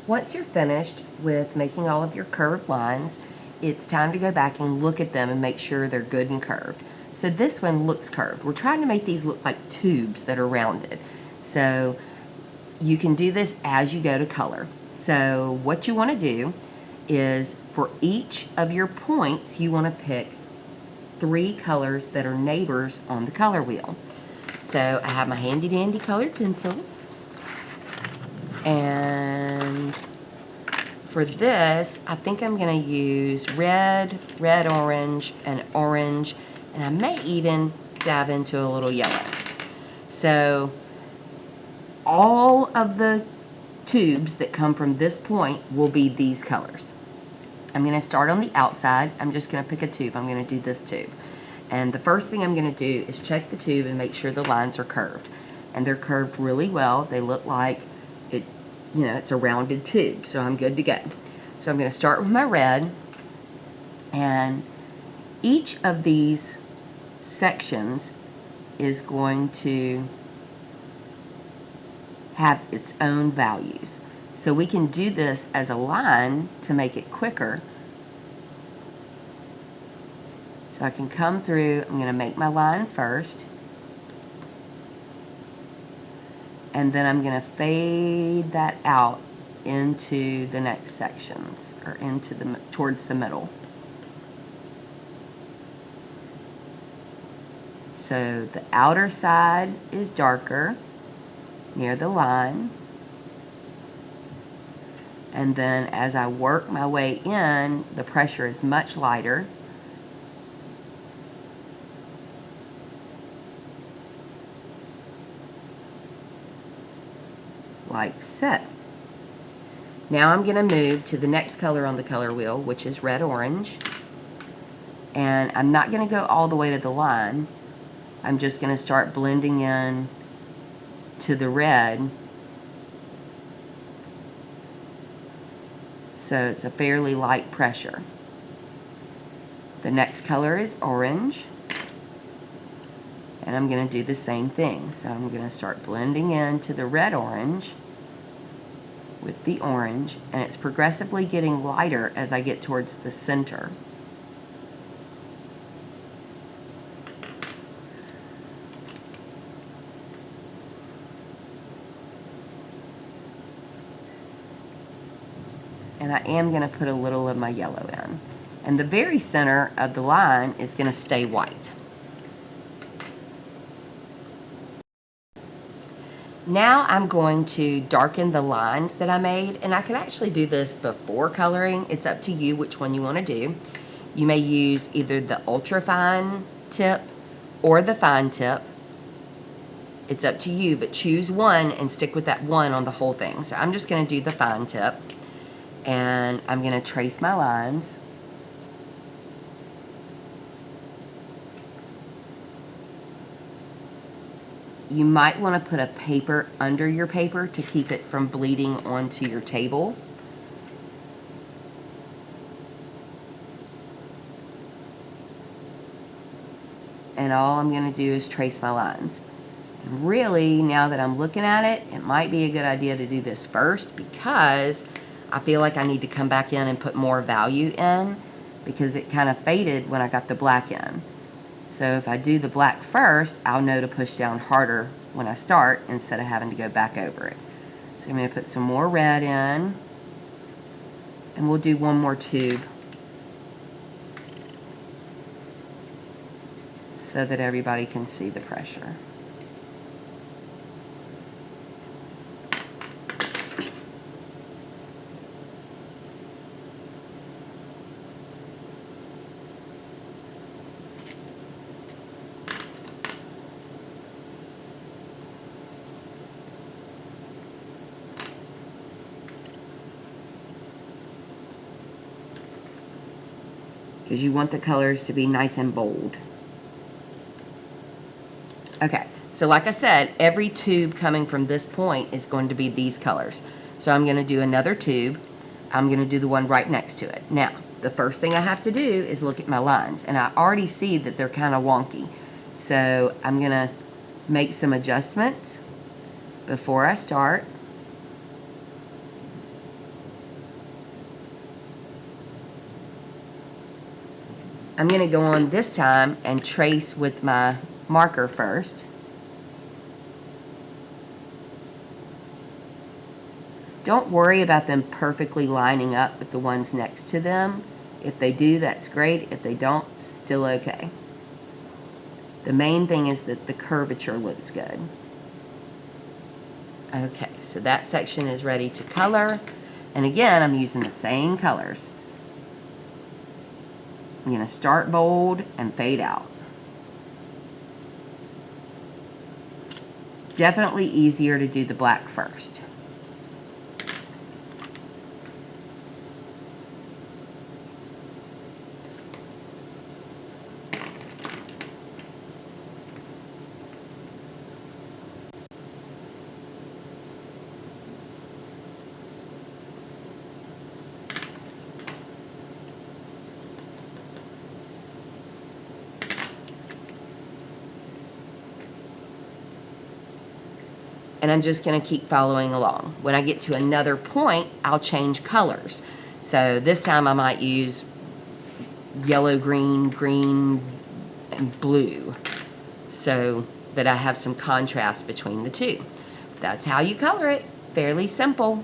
Once you're finished with making all of your curved lines, it's time to go back and look at them and make sure they're good and curved. So this one looks curved. We're trying to make these look like tubes that are rounded. So you can do this as you go to color. So what you want to do is for each of your points, you want to pick 3 colors that are neighbors on the color wheel. So I have my handy dandy colored pencils, and for this I think I'm going to use red, orange, and I may even dab into a little yellow. So all of the tubes that come from this point will be these colors. I'm going to start on the outside. I'm just going to pick a tube. I'm going to do this tube. And the first thing I'm going to do is check the tube and make sure the lines are curved. And they're curved really well. They look like it, it's a rounded tube. So I'm good to go. So I'm going to start with my red. And each of these sections is going to have its own values. So we can do this as a line to make it quicker. So I can come through, I'm going to make my line first, and then I'm going to fade that out into the next sections, or towards the middle. So the outer side is darker near the line, and then as I work my way in, the pressure is much lighter. Like so. Now I'm going to move to the next color on the color wheel, which is red orange. And I'm not going to go all the way to the line. I'm just going to start blending in to the red. So it's a fairly light pressure. The next color is orange. And I'm going to do the same thing. So I'm going to start blending into the red orange with the orange, and it's progressively getting lighter as I get towards the center. And I am going to put a little of my yellow in. And the very center of the line is going to stay white. Now I'm going to darken the lines that I made, and I can actually do this before coloring. It's up to you which one you want to do. You may use either the ultra fine tip or the fine tip. It's up to you, but choose one and stick with that one on the whole thing. So I'm just going to do the fine tip, and I'm going to trace my lines. You might want to put a paper under your paper to keep it from bleeding onto your table. And all I'm going to do is trace my lines. And really, now that I'm looking at it, it might be a good idea to do this first, because I feel like I need to come back in and put more value in, because it kind of faded when I got the black in. So if I do the black first, I'll know to push down harder when I start instead of having to go back over it. So I'm going to put some more red in, and we'll do one more tube so that everybody can see the pressure. Because you want the colors to be nice and bold. Okay, so like I said, every tube coming from this point is going to be these colors. So I'm going to do another tube. I'm going to do the one right next to it. Now, the first thing I have to do is look at my lines, and I already see that they're kind of wonky. So I'm going to make some adjustments before I start. I'm going to go on this time and trace with my marker first. Don't worry about them perfectly lining up with the ones next to them. If they do, that's great. If they don't, still okay. The main thing is that the curvature looks good. Okay, so that section is ready to color. And again, I'm using the same colors. I'm going to start bold and fade out. Definitely easier to do the black first. And I'm just going to keep following along. When I get to another point, I'll change colors. So this time I might use yellow, green, green, and blue, so that I have some contrast between the two. That's how you color it. Fairly simple.